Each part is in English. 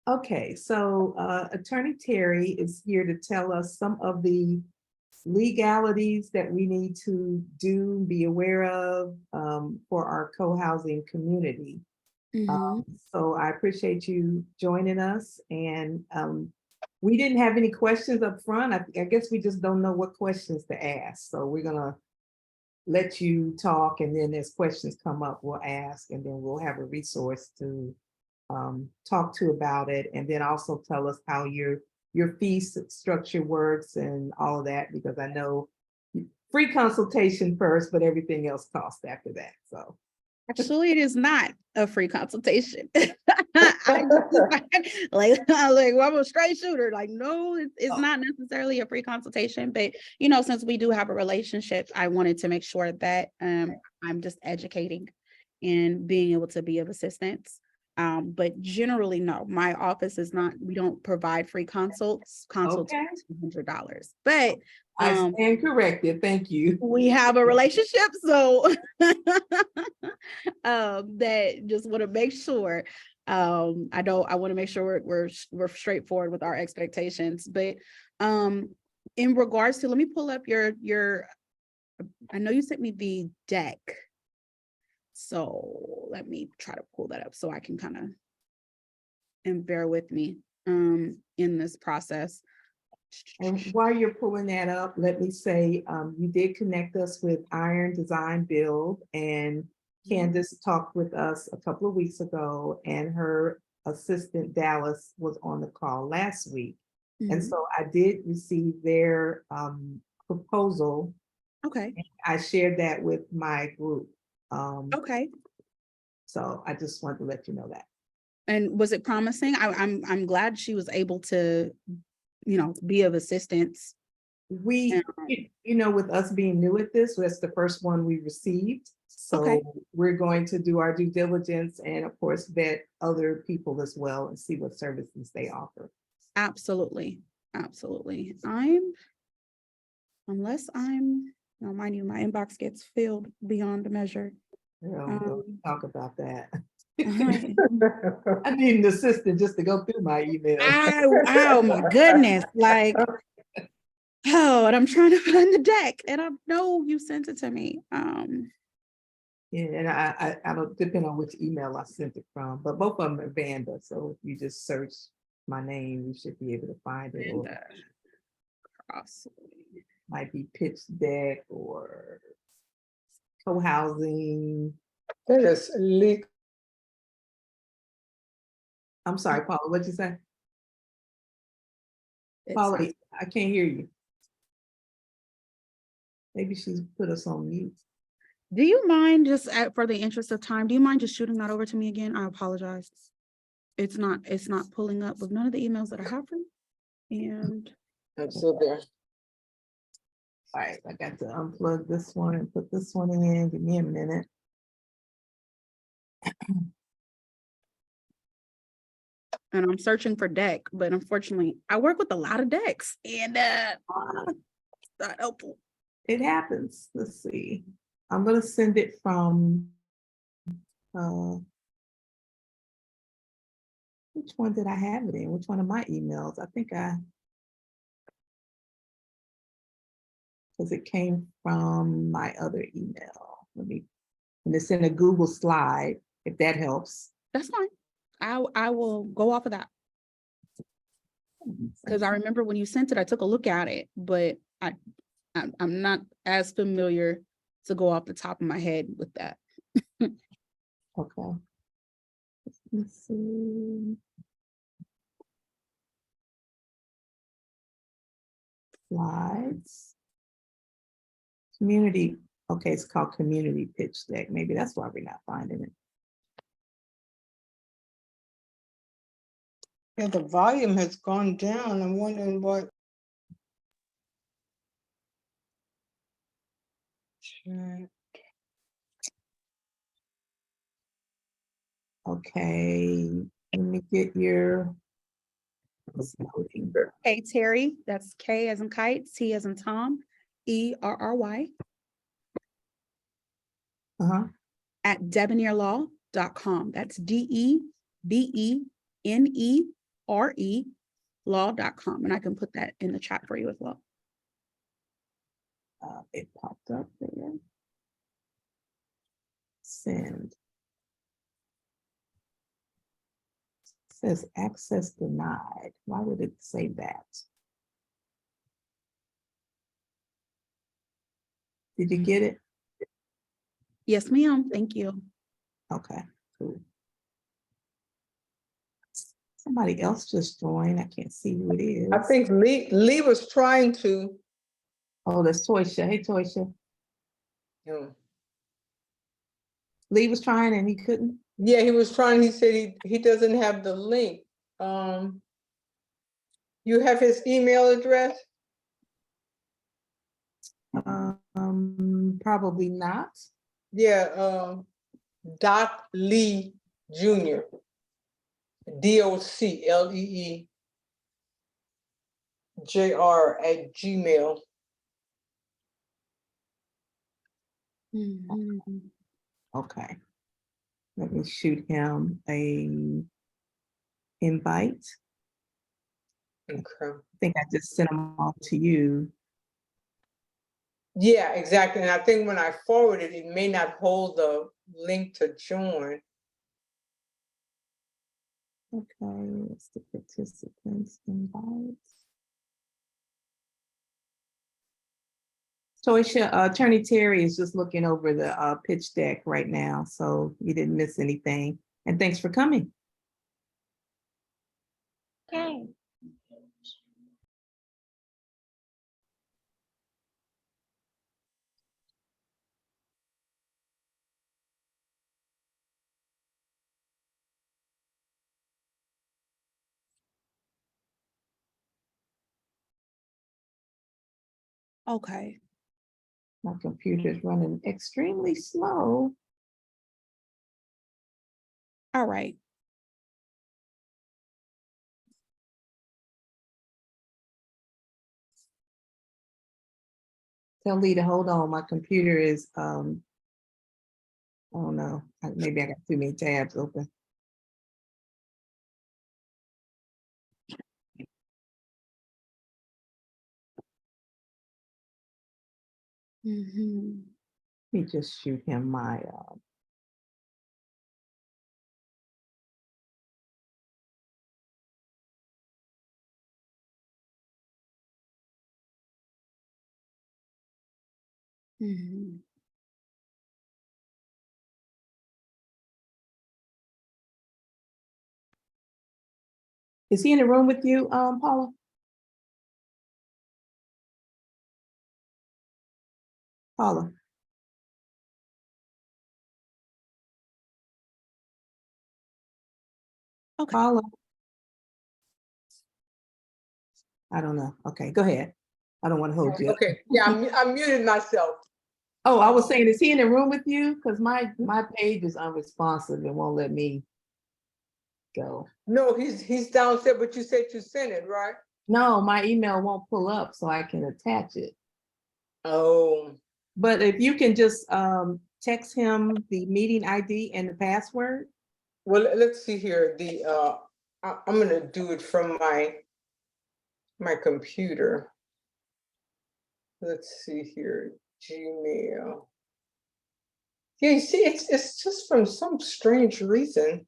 Okay, so Attorney Terry is here to tell us some of the legalities that we need to do, be aware of for our co-housing community. Mhm. So I appreciate you joining us. And we didn't have any questions up front. I guess we just don't know what questions to ask. So we're gonna let you talk, and then as questions come up, we'll ask, and then we'll have a resource to talk to about it, and then also tell us how your fee structure works and all of that, because I know free consultation first, but everything else costs after that. So Actually, it is not a free consultation. Like, well, I'm a straight shooter. Like, no, it's oh, not necessarily a free consultation. But since we do have a relationship, I wanted to make sure that I'm just educating and being able to be of assistance. But generally, no, my office is not. We don't provide free consults. Consults okay, $200, but I stand corrected. Thank you. we have a relationship, so that just want to make sure. I want to make sure we're straightforward with our expectations. But in regards to, let me pull up your I know you sent me the deck, so let me try to pull that up so I can kind of, and bear with me in this process. And while you're pulling that up, let me say, you did connect us with Iron Design Build, and Candace talked with us a couple of weeks ago, and her assistant Dallas was on the call last week. And Mhm. so I did receive their proposal. Okay. I shared that with my group. Okay. So I just wanted to let you know that. And was it promising? I'm glad she was able to, be of assistance. We, Um, with us being new at this, that's the first one we received. okay, So we're going to do our due diligence and of course vet other people as well and see what services they offer. absolutely, absolutely. Unless mind you, my inbox gets filled beyond measure. Don't Um, talk about that. I, I need an assistant just to go through my emails. oh my goodness, like, oh, and I'm trying to find the deck, and I know you sent it to me. Yeah, and I don't depend on which email I sent it from, but both of them are Vanda. So if you just search my name, you should be able to find it, And or cross. might be pitch deck or co-housing. That is legal. I'm sorry, Paula, what'd you say? It Paula, says, I can't hear you. Maybe she's put us on mute. do you mind just for the interest of time, do you mind just shooting that over to me again? I apologize. It's not pulling up with none of the emails that I have from you. And I'm still there. All right, I got to unplug this one and put this one in. Give me a minute. I'm searching for deck, but unfortunately I work with a lot of decks, and it's not helpful. It happens. Let's see. I'm gonna send it from which one did I have it in? Which one of my emails? I think because it came from my other email. And it's in a Google slide, if that helps. That's fine. I will go off of that, because I remember when you sent it, I took a look at it, but I'm not as familiar to go off the top of my head with that. Okay. Let's see. Slides. Community. Okay, it's called Community Pitch Deck. Maybe that's why we're not finding it. Yeah, the volume has gone down. I'm wondering what. Okay, let me get your. Hey, Terry, that's K as in kite, T as in Tom, ERRY Uh-huh. at debonairlaw.com. That's DEBENE law.com, and I can put that in the chat for you as well. It popped up there. Send. Says access denied. Why would it say that? Did you get it? Yes, ma'am. Thank you. Okay, cool. Somebody else just joined. I can't see who it is. I think Lee was trying to. Oh, that's Toysha. Hey, Toysha. Yeah. Lee was trying and he couldn't. Yeah, he was trying, he said he doesn't have the link. You have his email address? Probably not. Yeah, Doc Lee Jr. DOCLEEJR@gmail. Mhm. Okay. Let me shoot him a invite. Okay. I think I just sent them all to you. Yeah, exactly. And I think when I forward it, it may not hold the link to join. Okay, it's the participants invites. Toysha, Attorney Terry is just looking over the pitch deck right now, so you didn't miss anything. And thanks for coming. Okay. Okay. My computer's running extremely slow. All right. Tell Lee to hold on. My computer is, oh no, maybe I got too many tabs open. Mhm. Let me just shoot him my, Mhm. is he in the room with you, Paula? Paula? Okay. Paula? I don't know. Okay, go ahead. I don't want to hold you up. Okay, yeah, I muted myself. Oh, I was saying, is he in the room with you? Because my page is unresponsive and won't let me go. No, he's downstairs, but you said you sent it, right? No, my email won't pull up so I can attach it. Oh, But if you can just text him the meeting ID and the password. well, let's see here. I'm gonna do it from my computer. Let's see here, Gmail. Yeah, you see, it's just from some strange reason.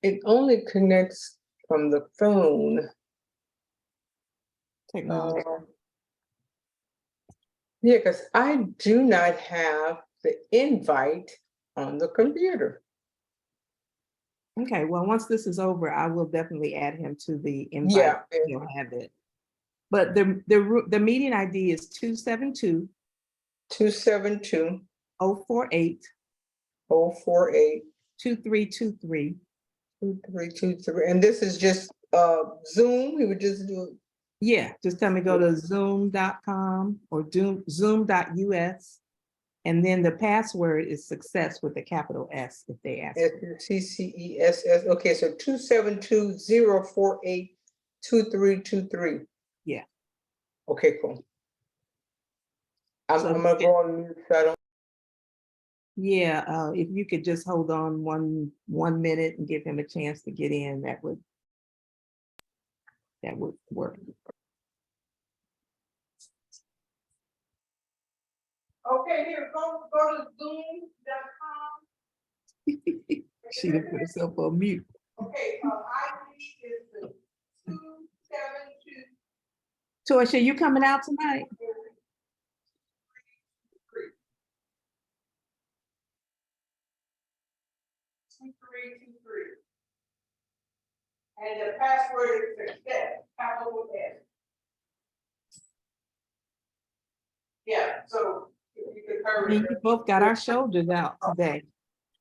It only connects from the phone. Technology. Yeah, because I do not have the invite on the computer. Okay, well, once this is over, I will definitely add him to the invite. Yeah. He'll have it. But the meeting ID is 272 272 048 048 2323. 2323. And this is just Zoom. We would just do. Yeah, just tell me go to zoom.com or zoom.us. And then the password is success with a capital S if they ask. SUCCESS. Okay, so 272 048 2323. Yeah. Okay, cool. I'm gonna go on mute so I don't. Yeah, if you could just hold on one minute and give him a chance to get in, that would that would work. Okay, here, go to zoom.com. She done put herself on mute. Okay, ID is the 272. Torsha, you coming out tonight? 2323. And the password is success, capital S. Yeah, so if you could I hurry. mean, we both got our shoulders out today.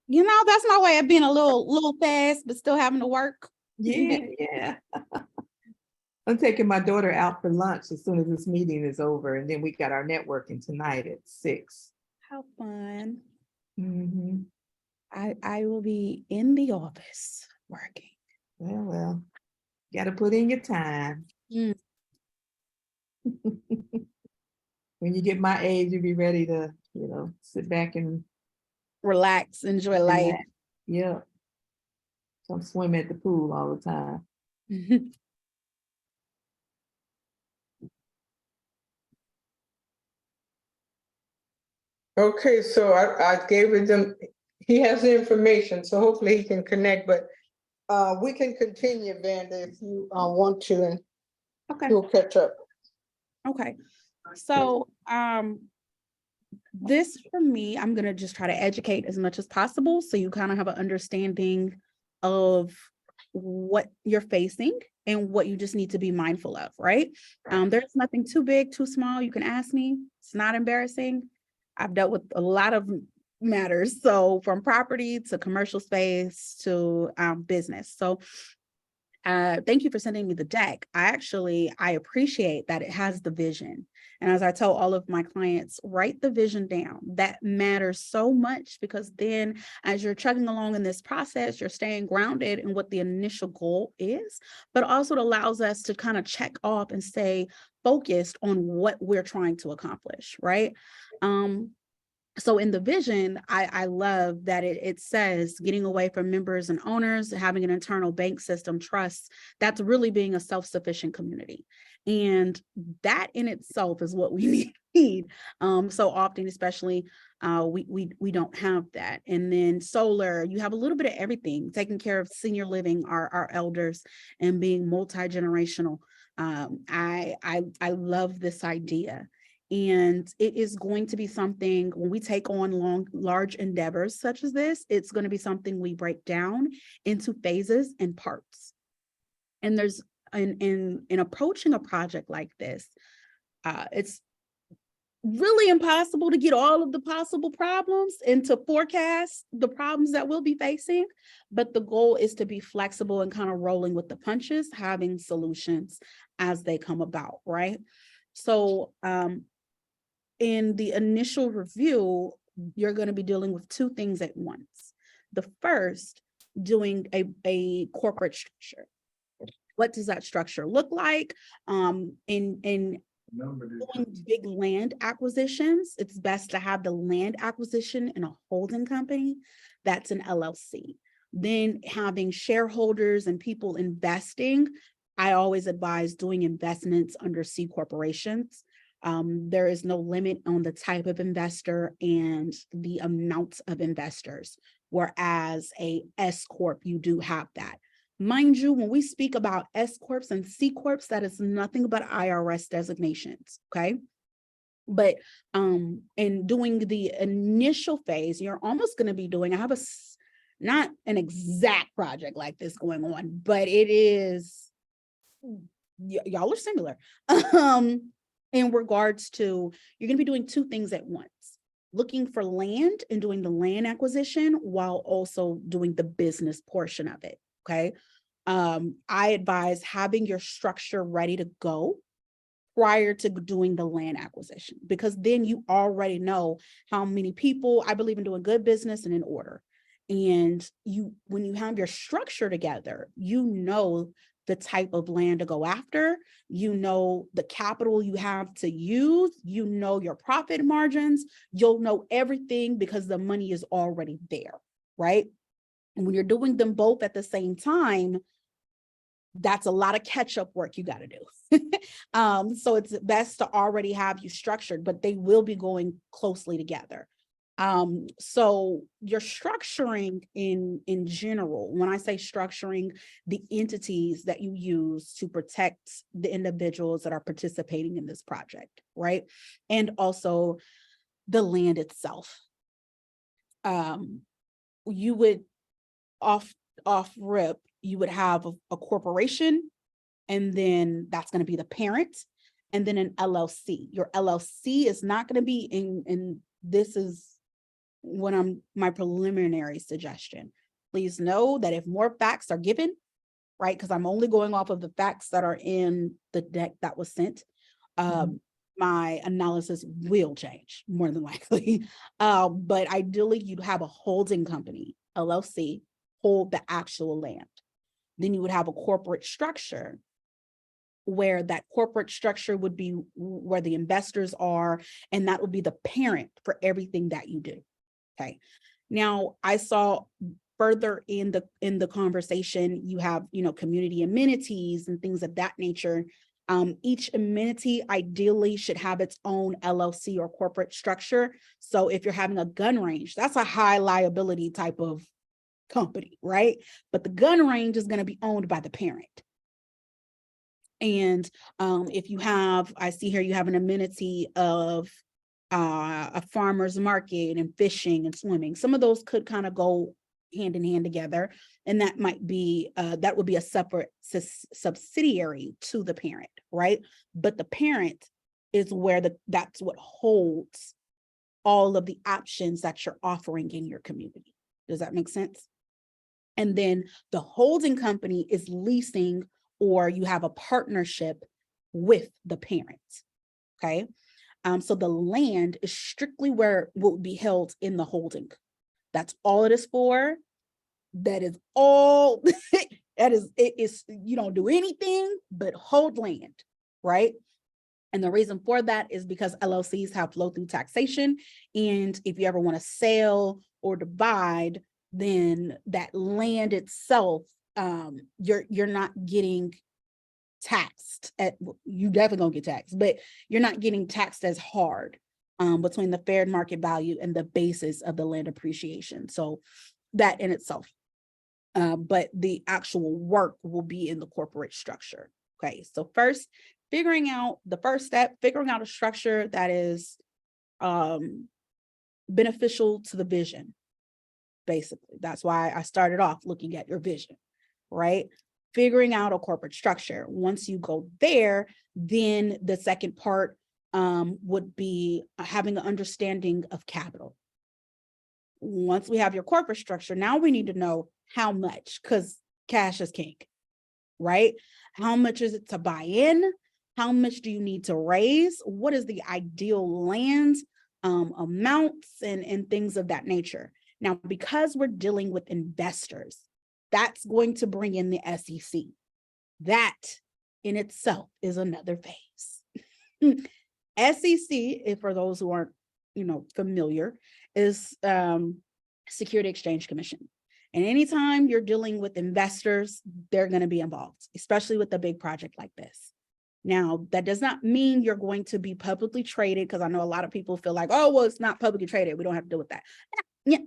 You know, that's my way of being a little fast, but still having to work. Yeah, yeah. I'm taking my daughter out for lunch as soon as this meeting is over, and then we got our networking tonight at 6. How fun. Mhm. I will be in the office working. Well, gotta put in your time. Mm. When you get my age, you'll be ready to, sit back and Relax, enjoy life. relax. Yeah. Come swim at the pool all the time. Okay, so I gave it them, he has the information, so hopefully he can connect, but we can continue, Vanda, if you want to, and Okay. you'll catch up. Okay, so this for me, I'm gonna just try to educate as much as possible so you kind of have an understanding of what you're facing and what you just need to be mindful of, right? There's nothing too big, too small. You can ask me. It's not embarrassing. I've dealt with a lot of matters, so from property to commercial space to business. So thank you for sending me the deck. I appreciate that it has the vision. And as I tell all of my clients, write the vision down. That matters so much because then as you're chugging along in this process, you're staying grounded in what the initial goal is, but also it allows us to kind of check off and stay focused on what we're trying to accomplish, right? So in the vision, I love that it says getting away from members and owners, having an internal bank system, trust, that's really being a self-sufficient community. And that in itself is what we need. So often, especially we don't have that. And then solar, you have a little bit of everything, taking care of senior living, our elders, and being multi-generational. I love this idea. And it is going to be something when we take on large endeavors such as this, it's going to be something we break down into phases and parts. And there's in approaching a project like this, it's really impossible to get all of the possible problems and to forecast the problems that we'll be facing. But the goal is to be flexible and kind of rolling with the punches, having solutions as they come about, right? So, in the initial review, you're going to be dealing with two things at once. The first, doing a corporate structure. What does that structure look like? In doing big land acquisitions, it's best to have the land acquisition in a holding company. That's an LLC. Then having shareholders and people investing, I always advise doing investments under C corporations. There is no limit on the type of investor and the amount of investors, whereas a S Corp, you do have that. Mind you, when we speak about S Corps and C Corps, that is nothing but IRS designations, okay? But in doing the initial phase, you're almost going to be doing, I have not an exact project like this going on, but it is, y'all are similar. In regards to, you're going to be doing two things at once, looking for land and doing the land acquisition while also doing the business portion of it. Okay. I advise having your structure ready to go prior to doing the land acquisition, because then you already know how many people. I believe in doing good business and in order. And when you have your structure together, you know the type of land to go after, you know the capital you have to use, you know your profit margins, you'll know everything because the money is already there, right? And when you're doing them both at the same time, that's a lot of catch-up work you got to do. So it's best to already have you structured, but they will be going closely together. So you're structuring in general, when I say structuring, the entities that you use to protect the individuals that are participating in this project, right? And also the land itself. You would off rip, you would have a corporation, and then that's going to be the parent, and then an LLC. Your LLC is not going to be in this is what my preliminary suggestion. Please know that if more facts are given, right, because I'm only going off of the facts that are in the deck that was sent, my analysis will change more than likely. But ideally, you'd have a holding company, LLC, hold the actual land. Then you would have a corporate structure, where that corporate structure would be where the investors are, and that would be the parent for everything that you do. Okay. Now, I saw further in the conversation, you have, community amenities and things of that nature. Each amenity ideally should have its own LLC or corporate structure. So if you're having a gun range, that's a high liability type of company, right? But the gun range is going to be owned by the parent. And if you have, I see here, you have an amenity of a farmer's market and fishing and swimming. Some of those could kind of go hand in hand together. And that might be, that would be a separate subsidiary to the parent, right? But the parent is where that's what holds all of the options that you're offering in your community. Does that make sense? And then the holding company is leasing, or you have a partnership with the parent, okay? So the land is strictly where it will be held in the holding. That's all it is for. That is all, it is, you don't do anything but hold land, right? And the reason for that is because LLCs have flow through taxation. And if you ever want to sell or divide, then that land itself, you're not getting taxed you definitely gonna get taxed, but you're not getting taxed as hard between the fair market value and the basis of the land appreciation. So that in itself, but the actual work will be in the corporate structure. Okay, so first, the first step, figuring out a structure that is beneficial to the vision. Basically, that's why I started off looking at your vision, right? Figuring out a corporate structure. Once you go there, then the second part would be having an understanding of capital. Once we have your corporate structure, now we need to know how much, because cash is king, right? How much is it to buy in? How much do you need to raise? What is the ideal land amounts and things of that nature? Now, because we're dealing with investors, that's going to bring in the SEC. That in itself is another phase. SEC, if for those who aren't, familiar, is Security Exchange Commission. And anytime you're dealing with investors, they're going to be involved, especially with a big project like this. Now, that does not mean you're going to be publicly traded, because I know a lot of people feel like, oh, well, it's not publicly traded, we don't have to deal with that. Yeah.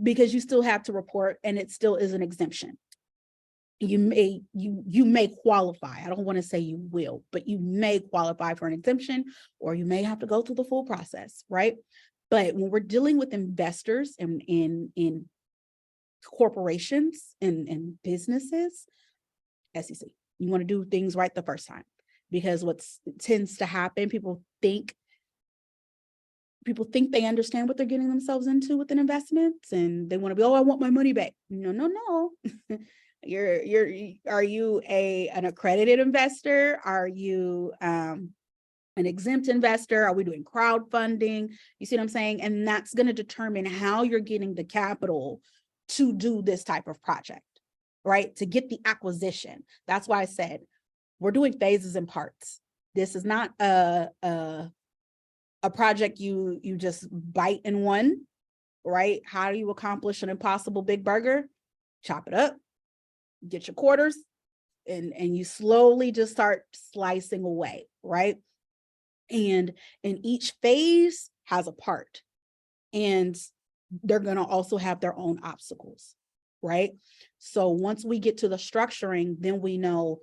Because you still have to report, and it still is an exemption. You may qualify. I don't want to say you will, but you may qualify for an exemption, or you may have to go through the full process, right? But when we're dealing with investors and in corporations and businesses, SEC, you want to do things right the first time, because what tends to happen, people think they understand what they're getting themselves into with an investment, and they want to be, oh, I want my money back. No. Are you an accredited investor? Are you an exempt investor? Are we doing crowdfunding? You see what I'm saying? And that's going to determine how you're getting the capital to do this type of project, right? To get the acquisition. That's why I said we're doing phases and parts. This is not a project you just bite in one, right? How do you accomplish an impossible big burger? Chop it up, get your quarters, and you slowly just start slicing away, right? And each phase has a part, and they're going to also have their own obstacles, right? So once we get to the structuring, then we know,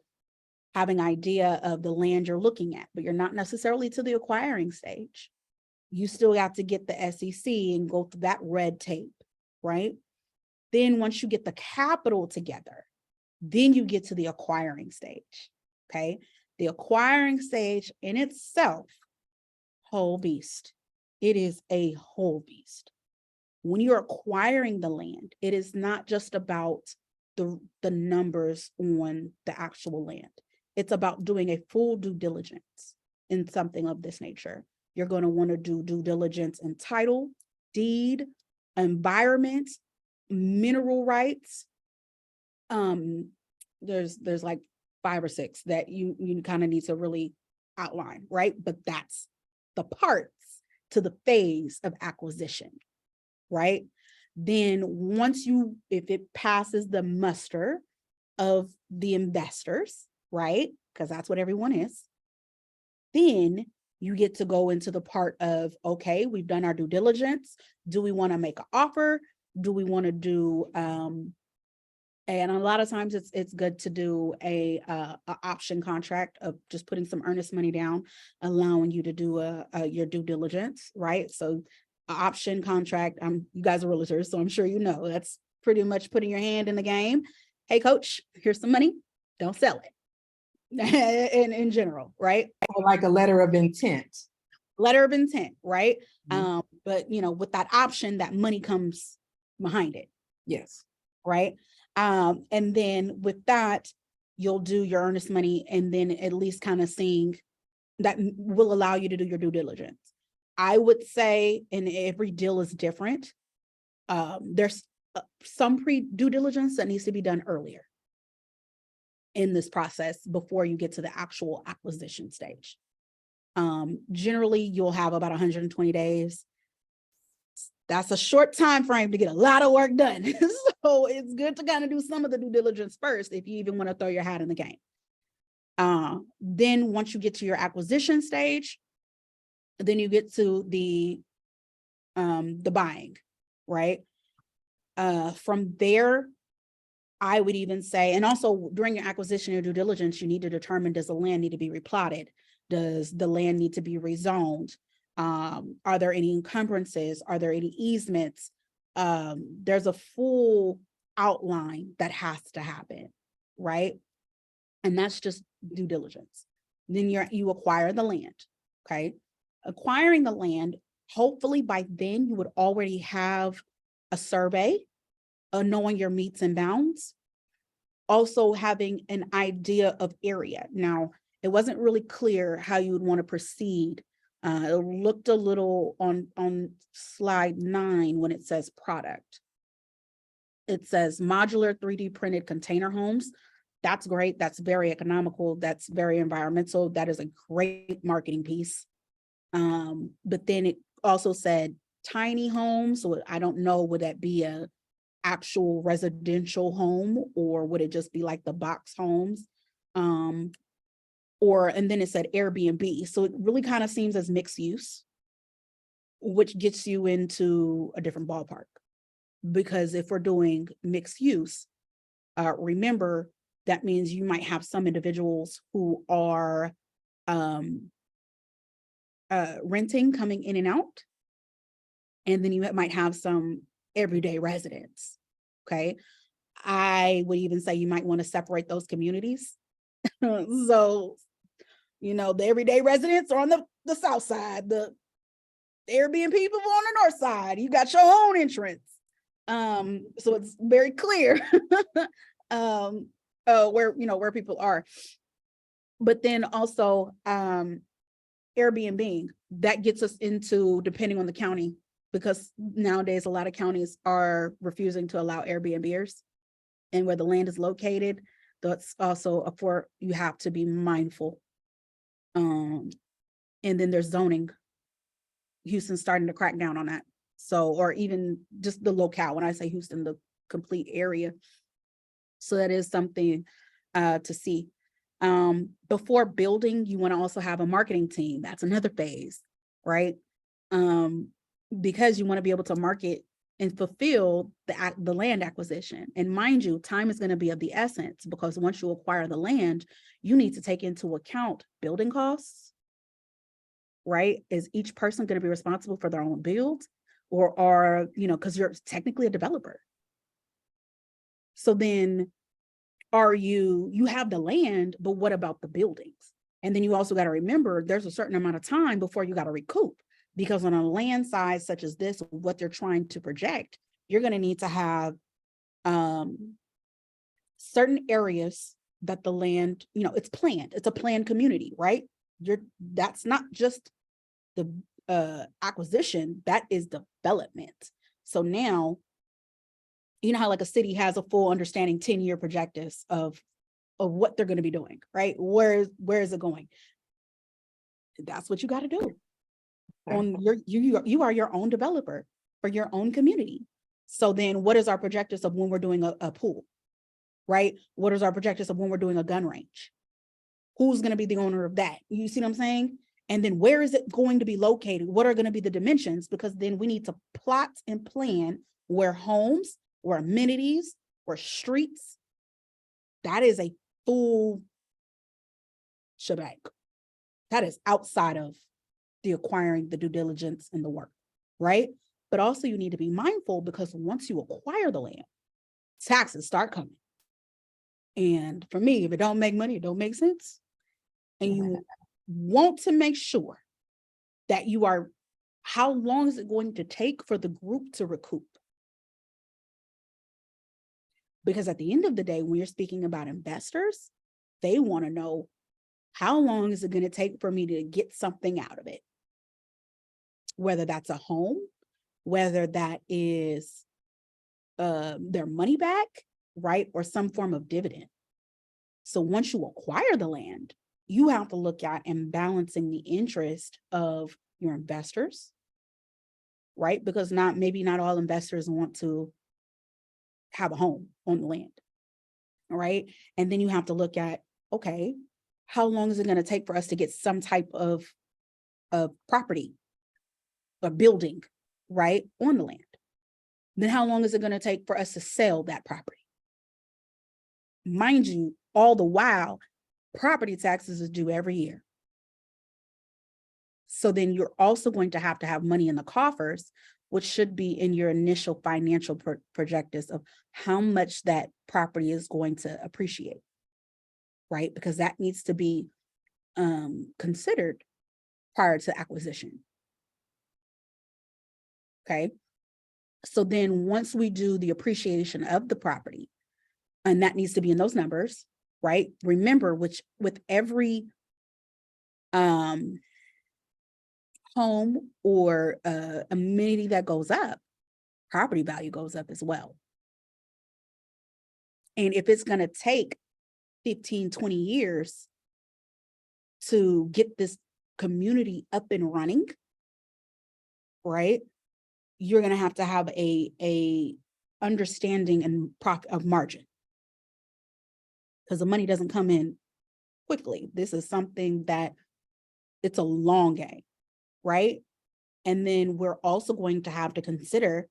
having idea of the land you're looking at, but you're not necessarily to the acquiring stage. You still have to get the SEC and go through that red tape, right? Then once you get the capital together, then you get to the acquiring stage, okay? The acquiring stage in itself, whole beast. It is a whole beast. When you're acquiring the land, it is not just about the numbers on the actual land. It's about doing a full due diligence in something of this nature. You're going to want to do due diligence in title, deed, environment, mineral rights. There's like 5 or 6 that you kind of need to really outline, right? But that's the parts to the phase of acquisition, right? Then once if it passes the muster of the investors, right? Because that's what everyone is. Then you get to go into the part of, okay, we've done our due diligence. Do we want to make an offer? Do we want to do, and a lot of times it's good to do a option contract of just putting some earnest money down, allowing you to do your due diligence, right? So option contract, you guys are realtors, so I'm sure you know, that's pretty much putting your hand in the game. Hey, coach, here's some money. Don't sell it. in general, right? Or like a letter of intent. Letter of intent, right? Mhm. But with that option, that money comes behind it. Yes. Right. And then with that, you'll do your earnest money, and then at least kind of seeing that will allow you to do your due diligence. I would say, and every deal is different. There's some pre-due diligence that needs to be done earlier in this process before you get to the actual acquisition stage. Generally, you'll have about 120 days. That's a short time frame to get a lot of work done. So it's good to kind of do some of the due diligence first if you even want to throw your hat in the game. Then once you get to your acquisition stage, then you get to the buying, right? From there, I would even say, and also during your acquisition or due diligence, you need to determine, does the land need to be replotted? Does the land need to be rezoned? Are there any encumbrances? Are there any easements? There's a full outline that has to happen, right? And that's just due diligence. Then you acquire the land, okay? Acquiring the land, hopefully by then you would already have a survey, knowing your meets and bounds, also having an idea of area. Now, it wasn't really clear how you would want to proceed. It looked a little on slide 9 when it says product. It says modular 3D printed container homes. That's great. That's very economical. That's very environmental. That is a great marketing piece. But then it also said tiny homes. So I don't know, would that be a actual residential home, or would it just be like the box homes? And then it said Airbnb. So it really kind of seems as mixed use, which gets you into a different ballpark. Because if we're doing mixed use, remember, that means you might have some individuals who are renting, coming in and out. And then you might have some everyday residents, okay? I would even say you might want to separate those communities. So, the everyday residents are on the south side, the Airbnb people on the north side. You got your own entrance. So it's very clear where people are. But then also Airbnb, that gets us into, depending on the county, because nowadays a lot of counties are refusing to allow Airbnbers, and where the land is located, that's also you have to be mindful. And then there's zoning. Houston's starting to crack down on that. So, or even just the locale. When I say Houston, the complete area. So that is something to see. Before building, you want to also have a marketing team. That's another phase, right? Because you want to be able to market and fulfill the land acquisition. And mind you, time is going to be of the essence, because once you acquire the land, you need to take into account building costs, right? Is each person going to be responsible for their own build, or are, because you're technically a developer. So then you have the land, but what about the buildings? And then you also got to remember there's a certain amount of time before you got to recoup, because on a land size such as this, what they're trying to project, you're going to need to have certain areas that the land, it's planned. It's a planned community, right? That's not just the acquisition, that is development. So now, you know how like a city has a full understanding 10-year projectives of what they're going to be doing, right? Where is it going? That's what you got to do. On you are your own developer for your own community. So then what is our projectives of when we're doing a pool, right? What is our projectives of when we're doing a gun range? Who's going to be the owner of that? You see what I'm saying? And then where is it going to be located? What are going to be the dimensions? Because then we need to plot and plan where homes, where amenities, where streets. That is a full shebang. That is outside of the acquiring, the due diligence, and the work, right? But also you need to be mindful, because once you acquire the land, taxes start coming. And for me, if it don't make money, it don't make sense. And you want to make sure that how long is it going to take for the group to recoup? Because at the end of the day, when you're speaking about investors, they want to know, how long is it going to take for me to get something out of it? Whether that's a home, whether that is their money back, right? Or some form of dividend. So once you acquire the land, you have to look at and balancing the interest of your investors, right? Because maybe not all investors want to have a home on the land, right? And then you have to look at, okay, how long is it going to take for us to get some type of property or building, right, on the land? Then how long is it going to take for us to sell that property? Mind you, all the while, property taxes is due every year. So then you're also going to have money in the coffers, which should be in your initial financial projections of how much that property is going to appreciate, right? Because that needs to be considered prior to acquisition. Okay. So then once we do the appreciation of the property, and that needs to be in those numbers, right? Remember, with every home or amenity that goes up, property value goes up as well. And if it's going to take 15, 20 years to get this community up and running, right? You're going to have a understanding and profit of margin, because the money doesn't come in quickly. This is something that it's a long game, right? And then we're also going to have to consider,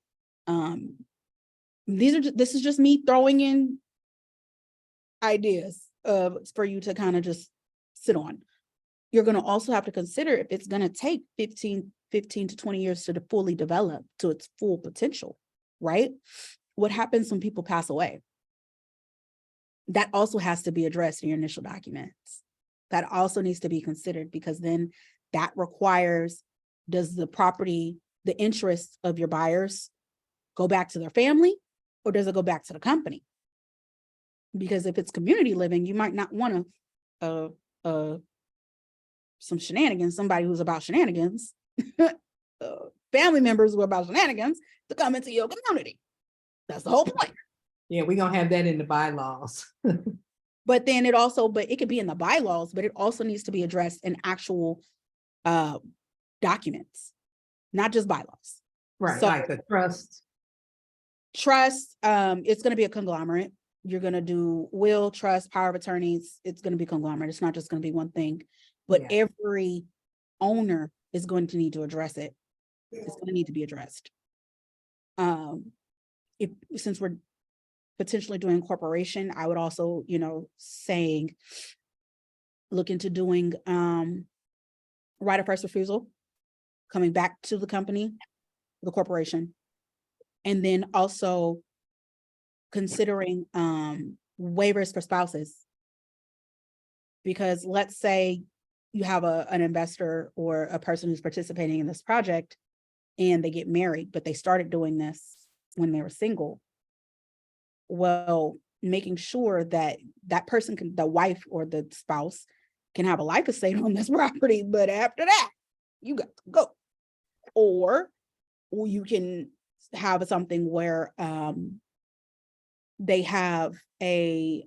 this is just me throwing in ideas for you to kind of just sit on. You're going to also have to consider if it's going to take 15 to 20 years to fully develop to its full potential, right? What happens when people pass away? That also has to be addressed in your initial documents. That also needs to be considered, because then that requires, does the property, the interest of your buyers go back to their family, or does it go back to the company? Because if it's community living, you might not want some shenanigans, somebody who's about shenanigans, family members who are about shenanigans, to come into your community. That's the whole point. Yeah, we're gonna have that in the bylaws. But then but it could be in the bylaws, but it also needs to be addressed in actual documents, not just bylaws. Right, So, like the trust. Trust, it's going to be a conglomerate, you're gonna do will, trust, power of attorneys. It's gonna be conglomerate. It's not just gonna be one thing. But Yeah. every owner is going to need to address it. It's gonna need to be addressed. If since we're potentially doing incorporation, I would also, look into doing right of first refusal, coming back to the company, the corporation. And then also considering waivers for spouses. Because let's say you have an investor or a person who's participating in this project and they get married, but they started doing this when they were single. Well, making sure that that person can, the wife or the spouse can have a life estate on this property, but after that, you got to go. Or you can have something where they have if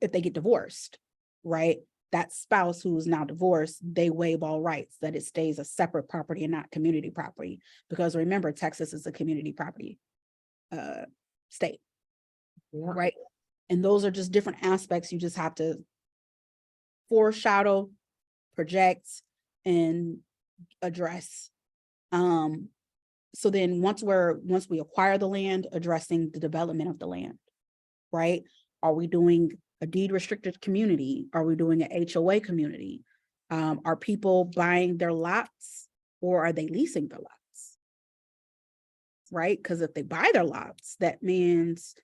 they get divorced, right? That spouse who is now divorced, they waive all rights, that it stays a separate property and not community property. Because remember, Texas is a community property state, Yeah. right? And those are just different aspects you just have to foreshadow, project, and address. So then once we acquire the land, addressing the development of the land, right? Are we doing a deed restricted community? Are we doing an HOA community? Are people buying their lots or are they leasing their lots? Right? Because if they buy their lots, that means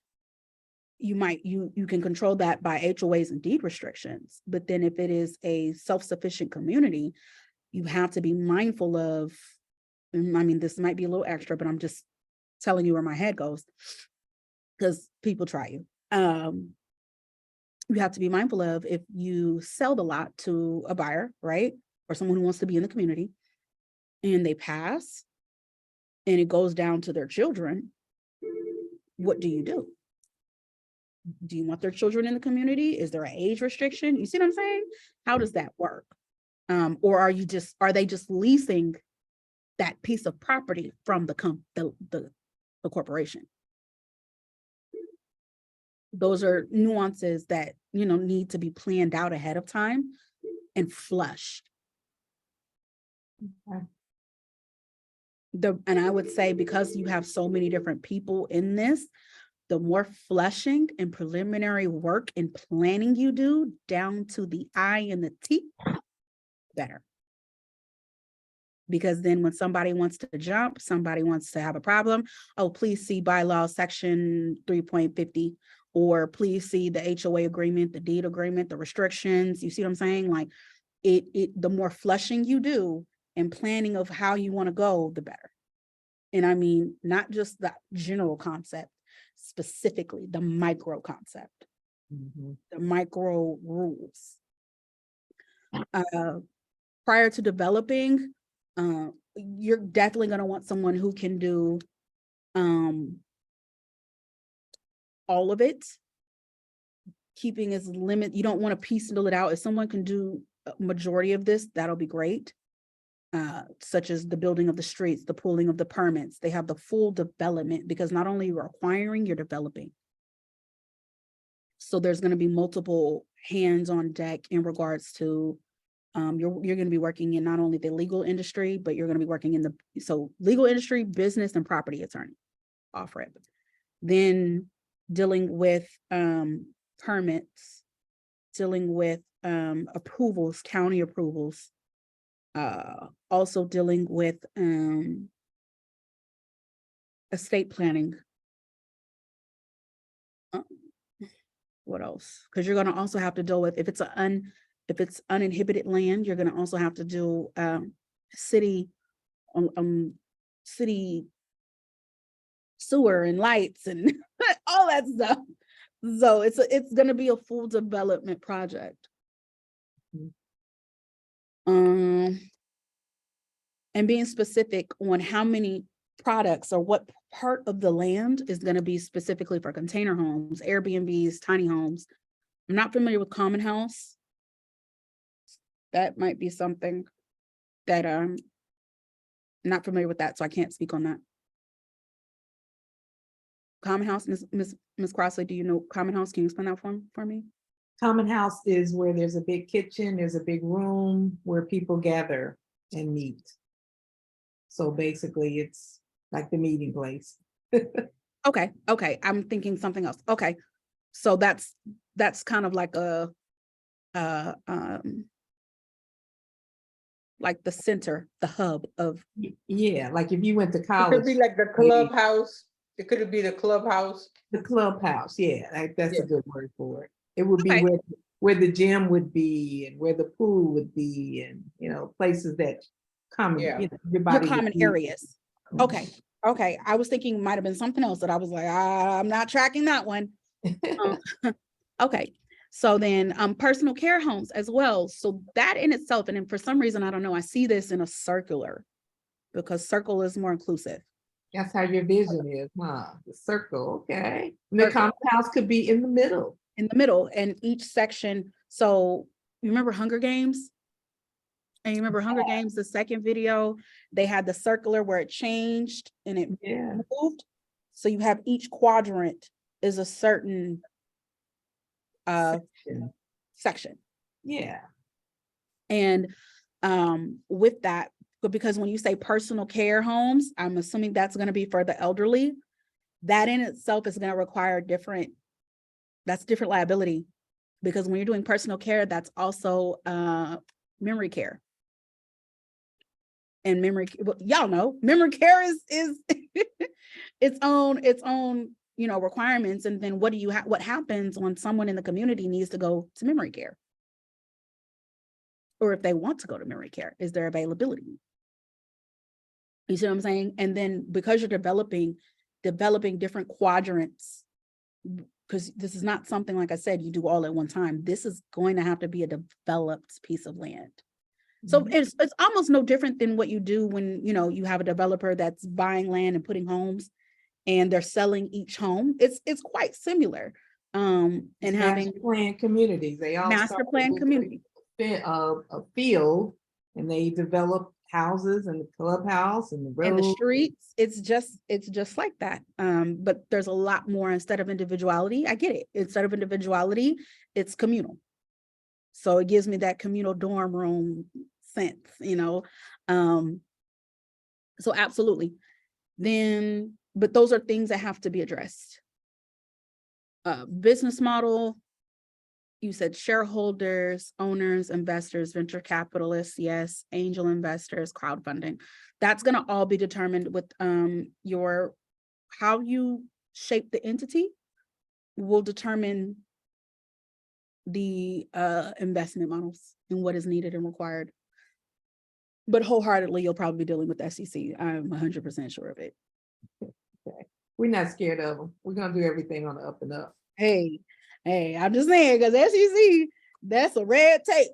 you can control that by HOAs and deed restrictions. But then if it is a self-sufficient community, you have to be mindful of, I mean, this might be a little extra, but I'm just telling you where my head goes because people try you. You have to be mindful of if you sell the lot to a buyer, right? Or someone who wants to be in the community and they pass and it goes down to their children, what do you do? Do you want their children in the community? Is there an age restriction? You see what I'm saying? How does that work? Or are they just leasing that piece of property from the corporation? Those are nuances that, need to be planned out ahead of time and flushed. Okay. And I would say, because you have so many different people in this, the more flushing and preliminary work and planning you do down to the I and the T, better. Because then when somebody wants to jump, somebody wants to have a problem, oh, please see bylaw section 3.50, or please see the HOA agreement, the deed agreement, the restrictions. You see what I'm saying? Like the more flushing you do and planning of how you want to go, the better. And I mean, not just that general concept, specifically the micro concept, the micro rules. Prior to developing, you're definitely going to want someone who can do all of it, keeping as limit. You don't want to piecemeal it out. If someone can do a majority of this, that'll be great. Such as the building of the streets, the pulling of the permits. They have the full development, because not only you're acquiring, you're developing. So there's going to be multiple hands on deck in regards to you're going to be working in not only the legal industry, but you're going to be working in so legal industry, business, and property attorney off rip. Then dealing with permits, dealing with approvals, county approvals, also dealing with estate planning. What else? Because you're going to also have to deal with, if it's uninhibited land, you're going to also have to do city sewer and lights and all that stuff. So it's going to be a full development project. And being specific on how many products or what part of the land is going to be specifically for container homes, Airbnbs, tiny homes. I'm not familiar with common house. That might be something that I'm not familiar with that, so I can't speak on that. Common House, Ms. Crossley, do you know Common House? Can you explain that for me? Common house is where there's a big kitchen, there's a big room where people gather and meet. So basically it's like the meeting place. Okay, I'm thinking something else. Okay, so that's kind of like like the center, the hub of. Yeah, like if you went to It college. could be like the clubhouse. It could be the clubhouse. The clubhouse, yeah, that's a Yeah. good word for it. It would be Okay. where the gym would be and where the pool would be and, places that common, Yeah. Your everybody. would common be. areas. Okay, I was thinking it might have been something else that I was like, I'm not tracking that one. Okay, so then personal care homes as well. So that in itself, and then for some reason, I don't know, I see this in a circular because circle is more inclusive. That's how your vision is, huh? The circle, okay. And the Circle. common house could be in the middle. In the middle, and each section. So you remember Hunger Games? And you remember Hunger Games, the second video, they had the circular where it changed and it Yeah. moved. So you have each quadrant is a certain section. Yeah. And with that, but because when you say personal care homes, I'm assuming that's going to be for the elderly. That in itself is going to require different liability, because when you're doing personal care, that's also memory care. And y'all know memory care is its own requirements. And then what happens when someone in the community needs to go to memory care? Or if they want to go to memory care, is there availability? You see what I'm saying? And then because you're developing different quadrants, because this is not something, like I said, you do all at one time. This is going to have to be a developed piece of land. So it's almost no different than what you do when, you have a developer that's buying land and putting homes and they're selling each home. It's quite similar. And having planned communities, they all master plan community. A field, and they develop houses and the clubhouse and the road. And the streets, it's just like that. But there's a lot more. Instead of individuality, I get it. Instead of individuality, it's communal. So it gives me that communal dorm room sense, so absolutely. Then, but those are things that have to be addressed. Business model, you said shareholders, owners, investors, venture capitalists, yes, angel investors, crowdfunding. That's going to all be determined with how you shape the entity will determine the investment models and what is needed and required. But wholeheartedly, you'll probably be dealing with the SEC. I'm 100% sure of it. Okay. We're not scared of them. We're going to do everything on the up and up. Hey, I'm just saying, because SEC, that's a red tape.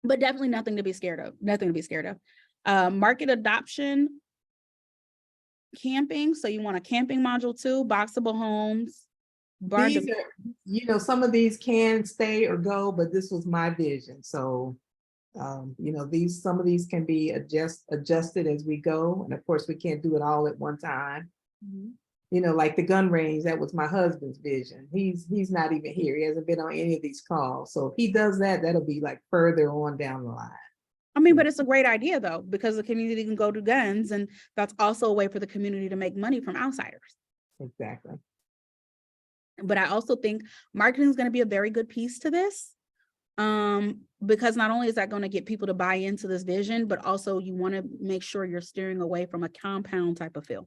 But definitely nothing to be scared of. Nothing to be scared of. Market adoption, camping. So you want a camping module too, boxable homes. These are, some of these can stay or go, but this was my vision. So, some of these can be adjusted as we go. And of course, we can't do it all at one time. Mm-hmm. Like the gun range, that was my husband's vision. He's not even here. He hasn't been on any of these calls. So if he does that, that'll be like further on down the line. I mean, but it's a great idea though, because the community can go to guns, and that's also a way for the community to make money from outsiders. Exactly. But I also think marketing is going to be a very good piece to this, because not only is that going to get people to buy into this vision, but also you want to make sure you're steering away from a compound type of feel.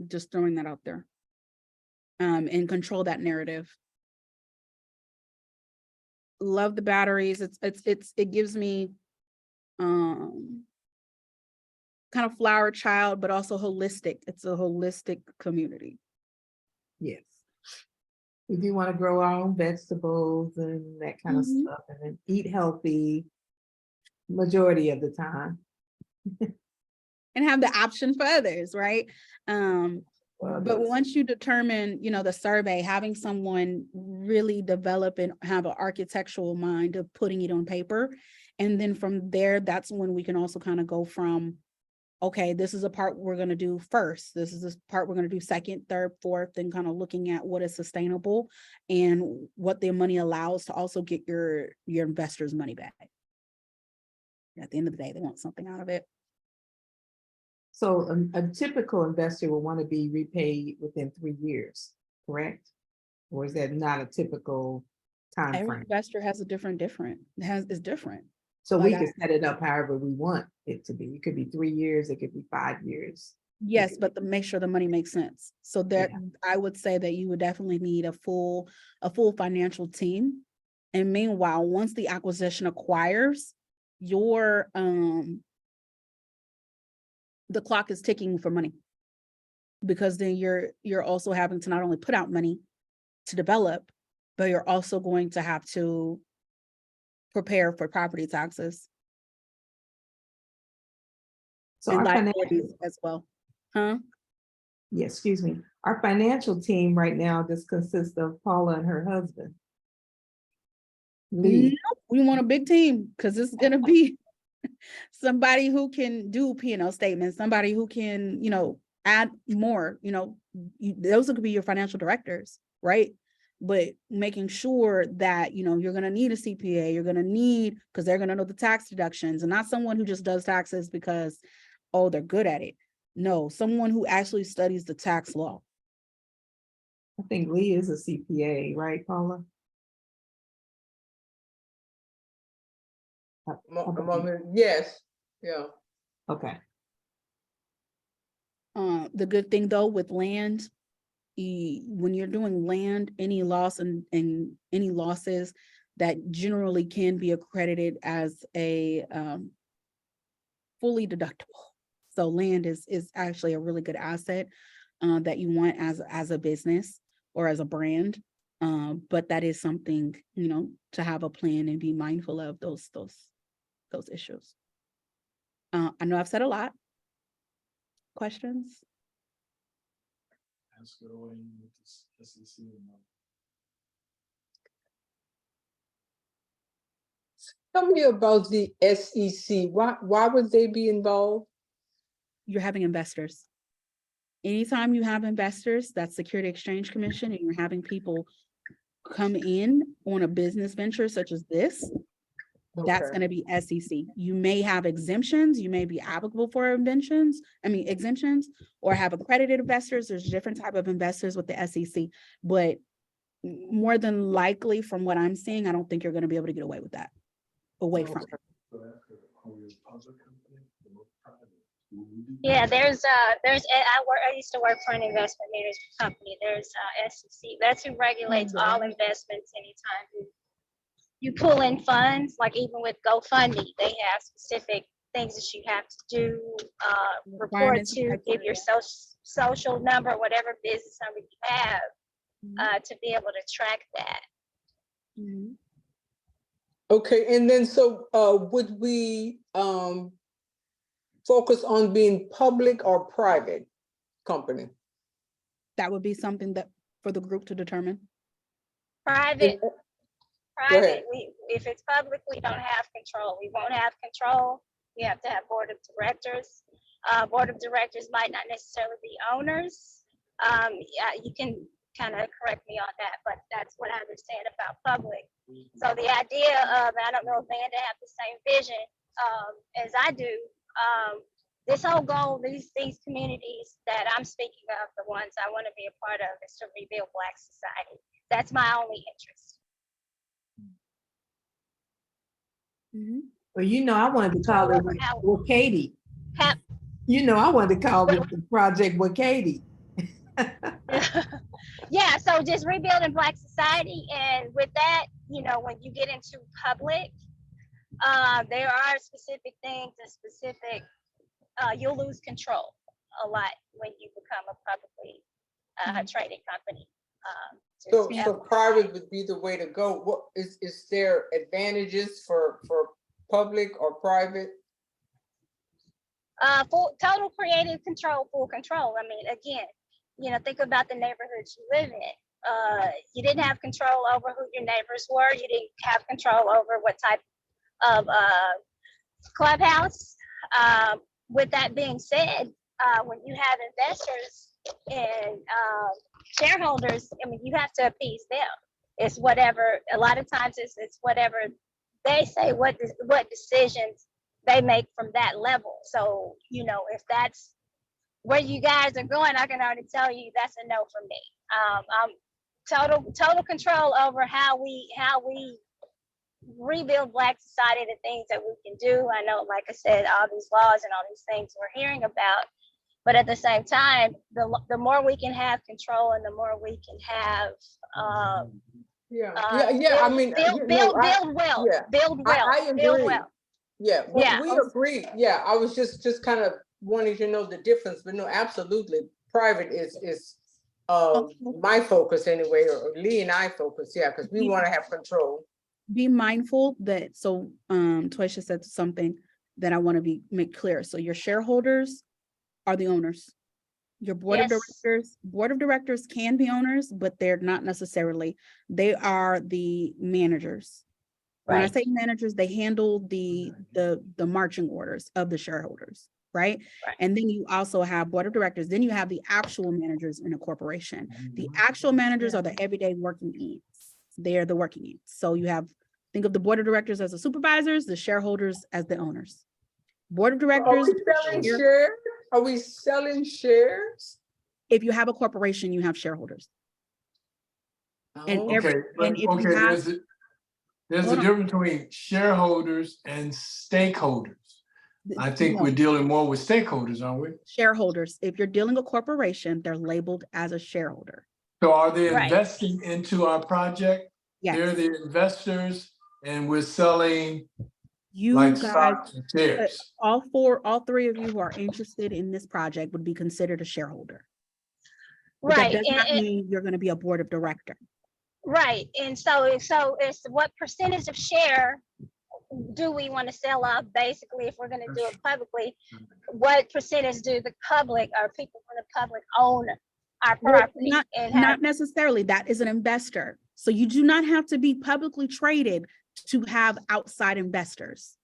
Just throwing that out there, and control that narrative. Love the batteries. It gives me kind of flower child, but also holistic. It's a holistic community. Yes. We do want to grow our own vegetables and that kind of stuff, and then eat healthy majority of the time. And have the option for others, right? But once you determine, the survey, having someone really develop and have an architectural mind of putting it on paper. And then from there, that's when we can also kind of go from okay, this is a part we're going to do first. This is this part we're going to do second, third, fourth, and kind of looking at what is sustainable and what the money allows to also get your investors' money back. At the end of the day, they want something out of it. So a typical investor will want to be repaid within 3 years, correct? Or is that not a typical time Every frame? investor has a different, is different. So we like can set it up however we want it to be. It could be 3 years, it could be 5 years. Yes, but to make sure the money makes sense. So that Yeah. I would say that you would definitely need a full financial team. And meanwhile, once the acquisition acquires, your the clock is ticking for money. Because then you're also having to not only put out money to develop, but you're also going to have to prepare for property taxes So and our financial, liabilities as well. Huh? yeah, excuse me, our financial team right now just consists of Paula and her husband. Lee. Nope, we want a big team because it's gonna be somebody who can do P&L statements, somebody who can, add more, those could be your financial directors, right? But making sure that, you're gonna need a CPA, you're gonna need, because they're gonna know the tax deductions, and not someone who just does taxes because, oh, they're good at it. No, someone who actually studies the tax law. I think Lee is a CPA, right, Paula? Yes, yeah. Okay. The good thing though with land, when you're doing land, any loss and any losses that generally can be accredited as a fully deductible. So land is actually a really good asset that you want as a business or as a brand. But that is something, to have a plan and be mindful of those issues. I know I've said a lot. Questions? Ask her away with this SEC. Tell me about the SEC. Why would they be involved? You're having investors. Anytime you have investors, that's Security Exchange Commission, and you're having people come in on a business venture such as this, that's Okay. going to be SEC. You may have exemptions, you may be applicable for exemptions, or have accredited investors. There's different type of investors with the SEC, but more than likely from what I'm seeing, I don't think you're going to be able to get away with that. Away from it. Yeah, I used to work for an investment management company. There's SEC. That's who regulates all investments. Anytime you pull in funds, like even with GoFundMe, they have specific things that you have to do, report to, give your social number, whatever business number you have, to be able to track that. Mm-hmm. Okay, and then so would we focus on being public or private company? That would be something that for the group to determine. Private. ahead. If it's public, we don't have control. We won't have control. We have to have board of directors. Board of directors might not necessarily be owners. Yeah, you can kind of correct me on that, but that's what I understand about public. So the idea of, I don't know if Vanda have the same vision as I do. This whole goal, these communities that I'm speaking of, the ones I want to be a part of, is to rebuild Black society. That's my only interest. Mm-hmm. Well, I wanted to call it Wakati. I wanted to call it the Project Wakati. Yeah, so just rebuilding Black society, and with that, when you get into public, there are specific things and specific, you'll lose control a lot when you become a publicly traded company. So private would be the way to go. What is there advantages for public or private? Full total creative control, full control. I mean, again, think about the neighborhoods you live in. You didn't have control over who your neighbors were. You didn't have control over what type of clubhouse, with that being said, when you have investors and shareholders, I mean, you have to appease them. It's whatever, a lot of times it's whatever they say, what decisions they make from that level. So, you know, if that's where you guys are going, I can already tell you that's a no for me. I'm total control over how we rebuild Black society, the things that we can do. I know, like I said, all these laws and all these things we're hearing about, but at the same time, the more we can have control and the more we can have I mean, build wealth, yeah, build wealth, I build agree. wealth. Yeah, Yeah. we agree. Yeah, I was just kind of wanting to know the difference, but no, absolutely. Private is my focus anyway, or Lee and I focus, yeah, because we want to have control. Be mindful that, so Toysha said something that I want to make clear. So your shareholders are the owners. Your board of directors can be owners, but they're not necessarily. They are the managers. When I say managers, they handle the marching orders of the shareholders, right? And then you also have board of directors. Then you have the actual managers in a corporation. The actual managers are the everyday working ends. They're the working ends. So you have, think of the board of directors as the supervisors, the shareholders as the owners. Board of directors. Are we selling shares? Are we selling shares? If you have a corporation, you have shareholders. And there's a difference between shareholders and stakeholders. I think we're dealing more with stakeholders, aren't we? Shareholders. If you're dealing a corporation, they're labeled as a shareholder. So are they investing into our project? Yes. They're the investors, and we're selling you like guys, stocks and shares. all three of you who are interested in this project would be considered a shareholder. But that does not mean you're going to be a board of director. Right. And so it's what percentage of share do we want to sell off? Basically, if we're going to do it publicly, what percentage do the public or people from the public own our property? Not necessarily. That is an investor. So you do not have to be publicly traded to have outside investors.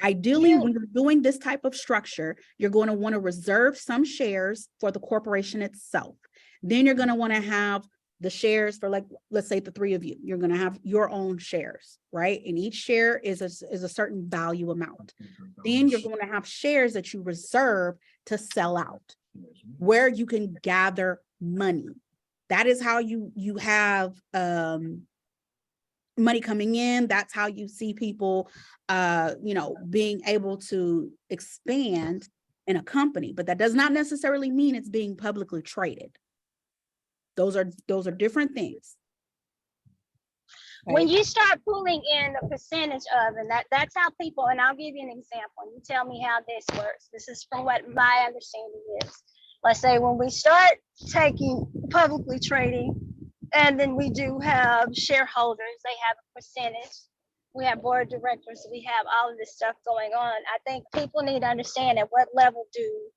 Ideally, when you're doing this type of structure, you're going to want to reserve some shares for the corporation itself. Then you're going to want to have the shares for, like, let's say the three of you, you're going to have your own shares, right? And each share is a certain value amount. Then you're going to have shares that you reserve to sell out, where you can gather money. That is how you have money coming in. That's how you see people, being able to expand in a company. But that does not necessarily mean it's being publicly traded. Those are different things. When you start pulling in the percentage of, and that's how people, and I'll give you an example. You tell me how this works. This is from what my understanding is. Let's say when we start taking publicly trading, and then we do have shareholders, they have a percentage. We have board of directors, we have all of this stuff going on. I think people need to understand at what level do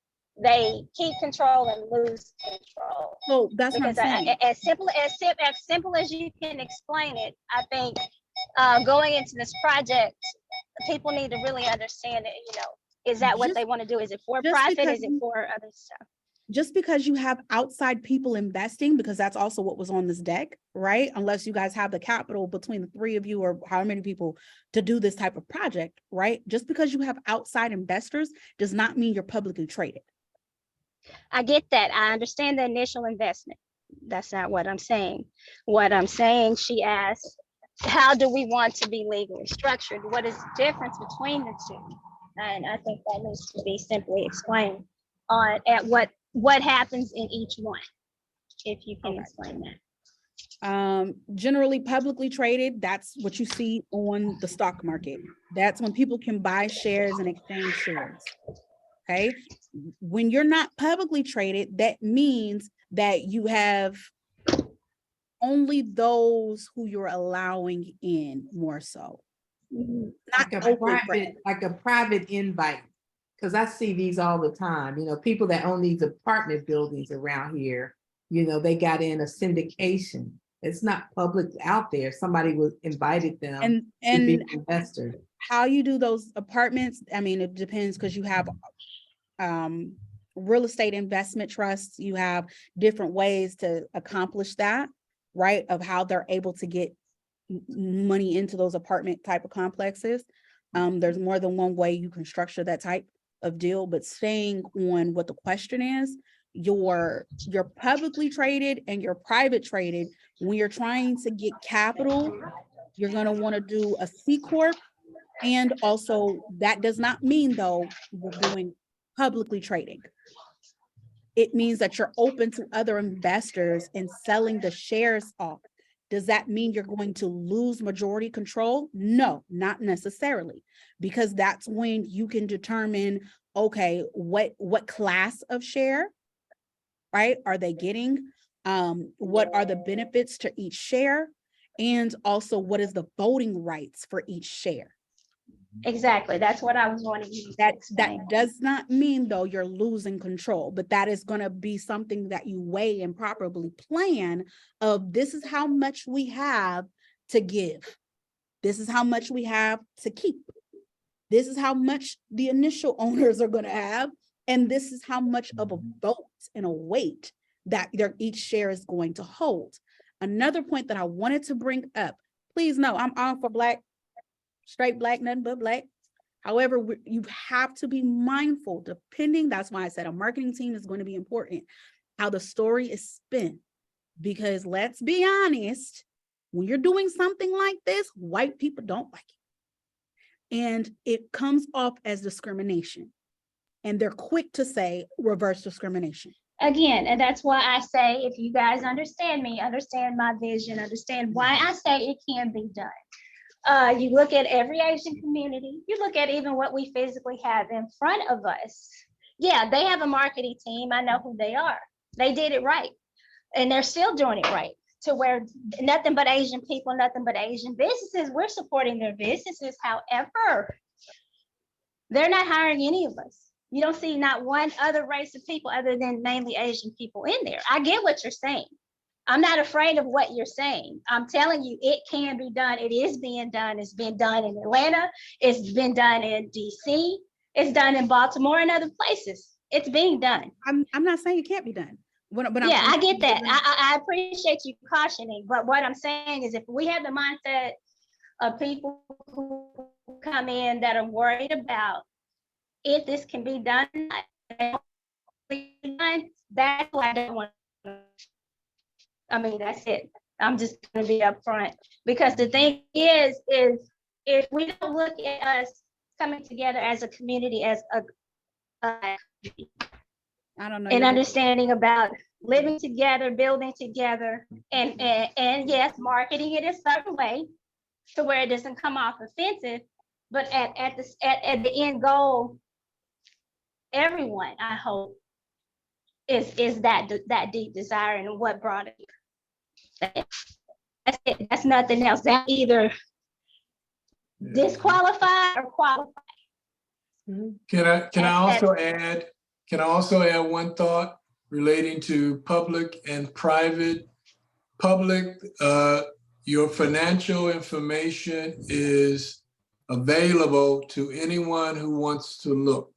they keep control and lose control. Oh, that's because what I'm saying. As simple as you can explain it, I think going into this project, people need to really understand it. Is that what they want to do? Is it for profit? Is it for other stuff? Just because you have outside people investing, because that's also what was on this deck, right? Unless you guys have the capital between the three of you or however many people to do this type of project, right? Just because you have outside investors does not mean you're publicly traded. I get that. I understand the initial investment. That's not what I'm saying. What I'm saying, she asked, how do we want to be legally structured? What is the difference between the two? And I think that needs to be simply explained at what happens in each one, if you can explain that. Generally publicly traded, that's what you see on the stock market. That's when people can buy shares and exchange shares. Okay. When you're not publicly traded, that means that you have only those who you're allowing in, more so. Like a private invite. Because I see these all the time, people that own these apartment buildings around here, they got in a syndication. It's not public out there. Somebody was invited them to be And an investor. how you do those apartments, I mean, it depends because you have real estate investment trusts, you have different ways to accomplish that, right? Of how they're able to get money into those apartment type of complexes. There's more than one way you can structure that type of deal, but staying on what the question is, you're publicly traded and you're private traded. When you're trying to get capital, you're going to want to do a C Corp. And also that does not mean though, you're doing publicly trading. It means that you're open to other investors and selling the shares off. Does that mean you're going to lose majority control? No, not necessarily, because that's when you can determine, okay, what class of share, right, are they getting? What are the benefits to each share? And also, what is the voting rights for each share? Exactly. That's what I was wanting you to That explain. does not mean though you're losing control, but that is going to be something that you weigh and properly plan of, this is how much we have to give. This is how much we have to keep. This is how much the initial owners are going to have. And this is how much of a vote and a weight that each share is going to hold. Another point that I wanted to bring up, please know I'm all for Black, straight Black, nothing but Black. However, you have to be mindful, depending, that's why I said a marketing team is going to be important, how the story is spin. Because let's be honest, when you're doing something like this, white people don't like it. And it comes off as discrimination. And they're quick to say reverse discrimination. Again, and that's why I say, if you guys understand me, understand my vision, understand why I say it can be done. You look at every Asian community, you look at even what we physically have in front of us. Yeah, they have a marketing team. I know who they are. They did it right. And they're still doing it right, to where nothing but Asian people, nothing but Asian businesses, we're supporting their businesses. However, they're not hiring any of us. You don't see not one other race of people other than mainly Asian people in there. I get what you're saying. I'm not afraid of what you're saying. I'm telling you, it can be done. It is being done. It's been done in Atlanta. It's been done in DC. It's done in Baltimore and other places. It's being done. I'm not saying it can't be done. Yeah, I get that. I appreciate you cautioning, but what I'm saying is, if we have the mindset of people who come in that are worried about if this can be done, that's why I don't want to. I mean, that's it. I'm just going to be upfront, because the thing is if we don't look at us coming together as a community, as a I don't know. and understanding about living together, building together, and yes, marketing it a certain way to where it doesn't come off offensive, but at the end goal, everyone, I hope, is that deep desire and what brought it. That's it. That's nothing else. That either disqualified or qualified. Can I also add one thought relating to public and private? Public, your financial information is available to anyone who wants to look.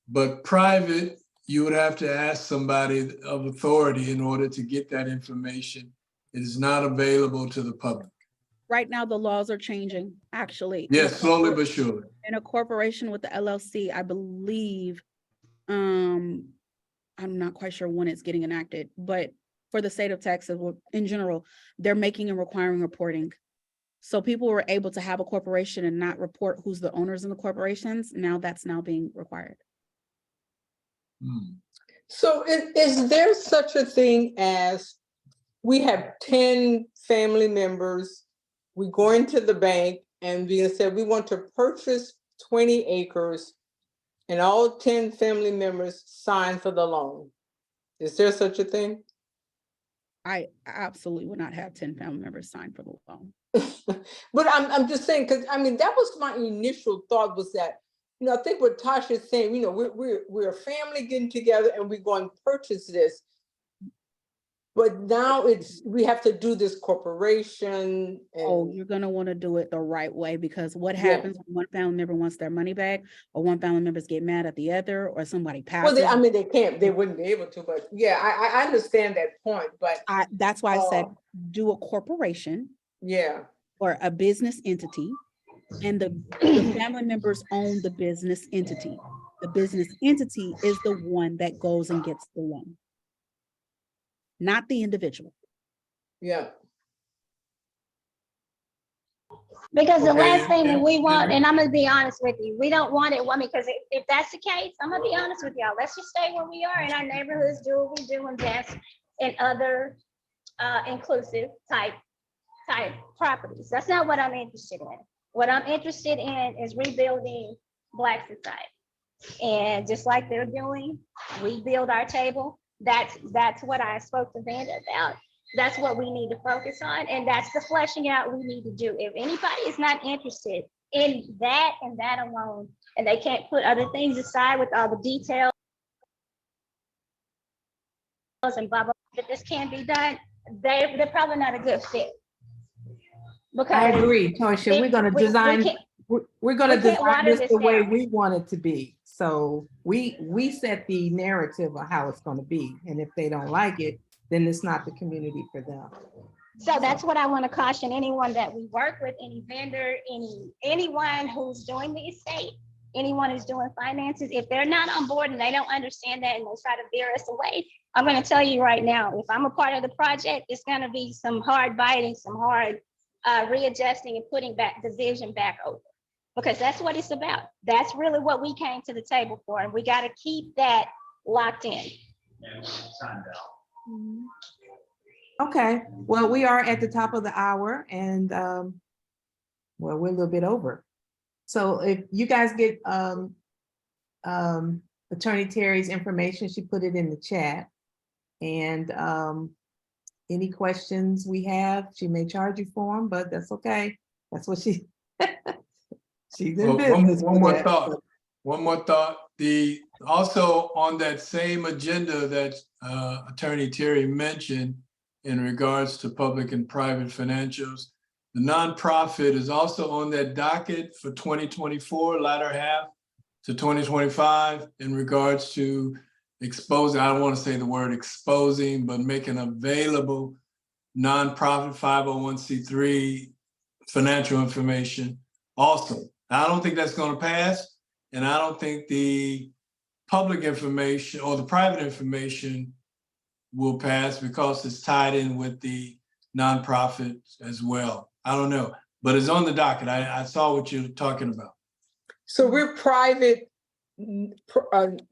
But private, you would have to ask somebody of authority in order to get that information. It is not available to the public. Right now, the laws are changing, actually. Yes, slowly but surely. In a corporation with the LLC, I believe, I'm not quite sure when it's getting enacted, but for the state of Texas, in general, they're making and requiring reporting. So people were able to have a corporation and not report who's the owners in the corporations. Now that's now being required. So is there such a thing as, we have 10 family members, we go into the bank and we said we want to purchase 20 acres, and all 10 family members sign for the loan? Is there such a thing? I absolutely would not have 10 family members sign for the loan. But I'm just saying, because I mean, that was my initial thought, was that, I think what Tasha is saying, we're a family getting together and we're going to purchase this. But now we have to do this corporation Oh, and, you're gonna want to do it the right way, because what Yeah. happens when one family member wants their money back, or one family members get mad at the other, or somebody well, passes? I mean, they wouldn't be able to, but yeah, I understand that point, but That's why I said, uh, do a corporation yeah, or a business entity, and the family members own the business entity. The business entity is the one that goes and gets the loan, not the individual. yeah. Because the Okay, last thing that and- we want, and I'm gonna be honest with you, we don't want it, because if that's the case, I'm gonna be honest with y'all, let's just stay where we are in our neighborhoods, do what we do, invest in other inclusive type properties. That's not what I'm interested in. What I'm interested in is rebuilding Black society. And just like they're doing, we build our table. That's what I spoke to Vanda about. That's what we need to focus on, and that's the fleshing out we need to do. If anybody is not interested in that and that alone, and they can't put other things aside with all the details and blah, blah, that this can be done, they're probably not a good fit. Because I agree, Toysha. We're gonna design, we're gonna we can't design water this this the way down. we want it to be. So we set the narrative of how it's gonna be. And if they don't like it, then it's not the community for them. So that's what I want to caution anyone that we work with, any vendor, anyone who's doing the estate, anyone who's doing finances. If they're not on board and they don't understand that and they try to veer us away, I'm going to tell you right now, if I'm a part of the project, it's going to be some hard biting, some hard readjusting and putting back the vision back over, because that's what it's about. That's really what we came to the table for, and we got to keep that locked in. Okay, well, we are at the top of the hour and well, we're a little bit over. So if you guys get Attorney Terry's information, she put it in the chat. And any questions we have, she may charge you for them, but that's okay. That's what she's in Well, business. one for more that. thought. One more thought. Also on that same agenda that Attorney Terry mentioned in regards to public and private financials, the nonprofit is also on that docket for 2024, latter half to 2025, in regards to exposing, I don't want to say the word exposing, but making available nonprofit 501c3 financial information also. I don't think that's going to pass, and I don't think the public information or the private information will pass because it's tied in with the nonprofit as well. I don't know, but it's on the docket. I saw what you're talking about. So we're private nonprofit.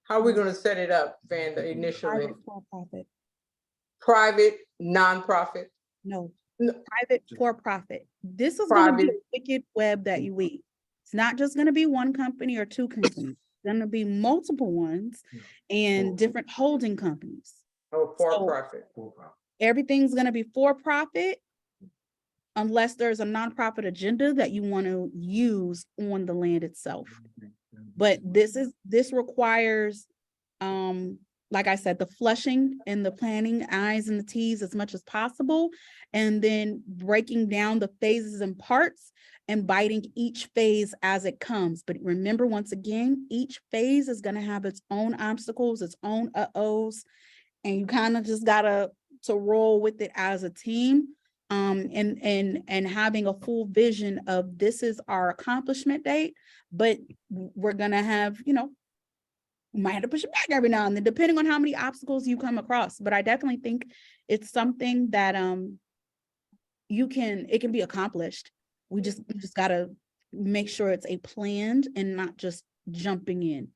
How are we going to set it up, Vanda, initially? Private for-profit. Private nonprofit. No, No. private for-profit. This is going to be a Private. wicked web that you weave. It's not just going to be one company or two companies. It's going to be multiple ones and different holding companies. Oh, for profit. Everything's going to be for-profit unless there's a nonprofit agenda that you want to use on the land itself. But this requires, like I said, the flushing and the planning, I's and the T's as much as possible, and then breaking down the phases and parts and biting each phase as it comes. But remember, once again, each phase is going to have its own obstacles, its own uh-ohs, and you kind of just gotta roll with it as a team. And having a full vision of this is our accomplishment date, but we're gonna have, we might have to push it back every now and then, depending on how many obstacles you come across. But I definitely think it's something that it can be accomplished. We just gotta make sure it's a planned and not just jumping in,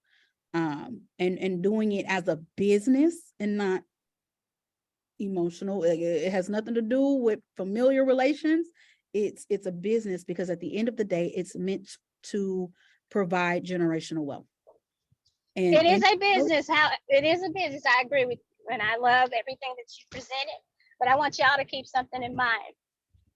and doing it as a business and not emotional. It has nothing to do with familiar relations. It's a business, because at the end of the day, it's meant to provide generational wealth. And It is a business. It is a business. I agree with you, and I love everything that you presented. But I want y'all to keep something in mind.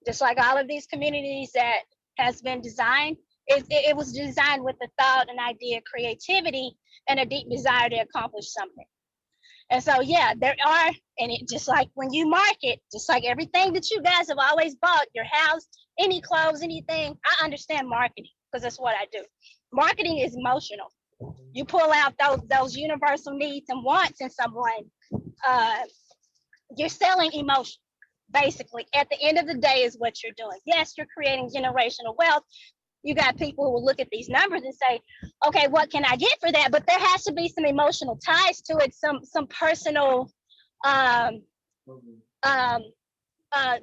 Just like all of these communities that has been designed, it was designed with the thought and idea, creativity, and a deep desire to accomplish something. And so, yeah, there are, and it just like when you market, just like everything that you guys have always bought, your house, any clothes, anything, I understand marketing because that's what I do. Marketing is emotional. You pull out those universal needs and wants in someone, you're selling emotion. Basically, at the end of the day is what you're doing. Yes, you're creating generational wealth. You got people who will look at these numbers and say, okay, what can I get for that? But there has to be some emotional ties to it, some personal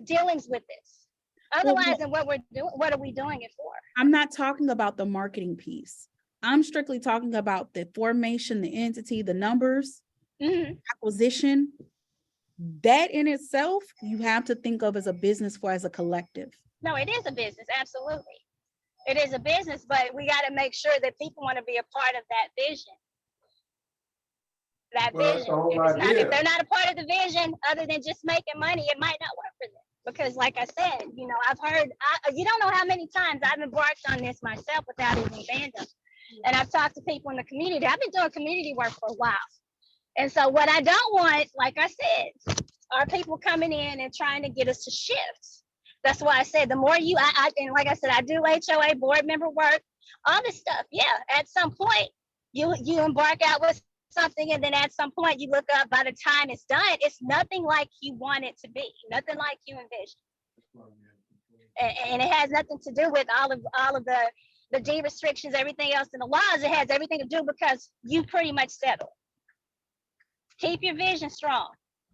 dealings with this. Otherwise, then what are we doing it for? I'm not talking about the marketing piece. I'm strictly talking about the formation, the entity, the numbers, acquisition. That in itself, you have to think of as a business as a collective. No, it is a business, absolutely. It is a business, but we got to make sure that people want to be a part of that vision. That vision. If they're not a part of the vision, other than just making money, it might not work for them. Because, like I said, I've heard. You don't know how many times I've embarked on this myself without even fandom, and I've talked to people in the community. I've been doing community work for a while, and so what I don't want, like I said, are people coming in and trying to get us to shift. That's why I said the more and like I said, I do HOA board member work, all this stuff. Yeah, at some point you embark out with something, and then at some point you look up. By the time it's done, it's nothing like you want it to be, nothing like you envision, and it has nothing to do with all of the D restrictions, everything else in the laws. It has everything to do because you pretty much settle. Keep your vision strong.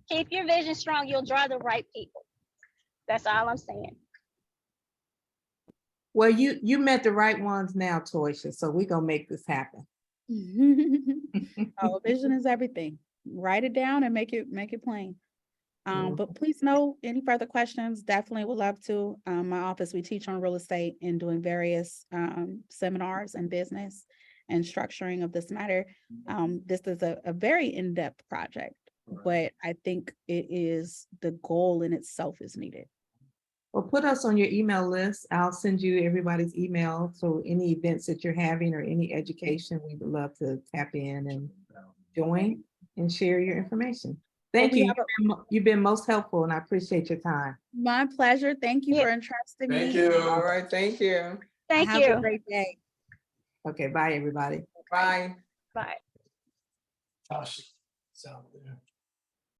Keep your vision strong. You'll draw the right people. That's all I'm saying. Well, you met the right ones now, Toysha, so we're gonna make this happen. Oh, vision is everything. Write it down and make it plain. But please know any further questions, definitely would love to. My office, we teach on real estate and doing various seminars and business and structuring of this matter. This is a very in-depth project, but I think it is the goal in itself is needed. Well, put us on your email list. I'll send you everybody's email. So any events that you're having or any education, we would love to tap in and join and share your information. Thank you. You've been most helpful and I appreciate your time. My pleasure. Thank you for entrusting me. Thank you. All right, thank you. Thank Have you. a great day. Okay, bye, everybody. Bye. Bye. Tasha, it's out there.